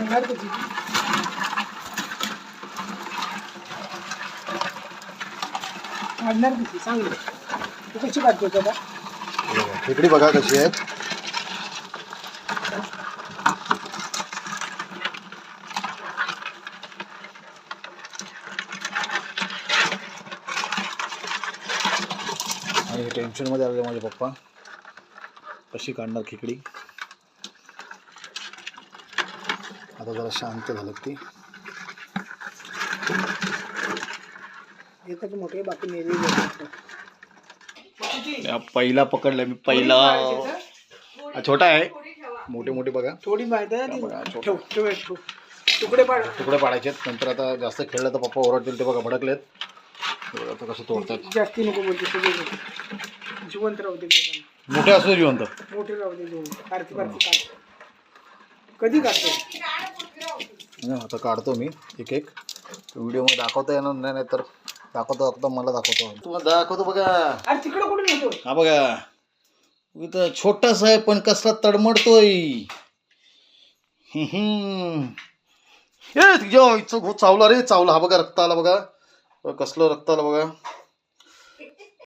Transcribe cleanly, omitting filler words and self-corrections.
काढणार कशी काढणार कशी सांग ना. तू कशी काढतोस आता? खेकडी बघा कशी आहेत. आणि टेन्शन मध्ये आले माझे पप्पा कशी काढणार खेकडी. आता जरा शांत झालं ती. एकच मोठे बाकी मेली पहिला पकडला मी पहिला. छोटा आहे. मोठे मोठे बघा थोडी माहिती आहे बघा, ती. छोटा. ठेव ठेव ठेव तुकडे पाड. तुकडे पाडायचे आहेत. नंतर आता जास्त खेळलं तर पप्पा ओरडतील. ते बघा भडकलेत. आता कसं तोडतात. जास्ती नको बोलते सगळे नको. जिवंत राहू दे लोकांना. मोठे असू दे जिवंत. मोठे राहू दे जिवंत. कारती कारती काढ. कधी काढतो? आता काढतो मी एक एक. व्हिडिओमध्ये दाखवता येणार नाही तर दाखवतो मला दाखवतो. तुम्हाला दाखवतो बघा. अरे तिकडे कुठे नेतो? हा बघा इथं छोटासा आहे पण कसला तडमडतोय. तुझ्या चावला रे चावला. हा बघा रक्त आला बघा. कसलं रक्त आलं बघा.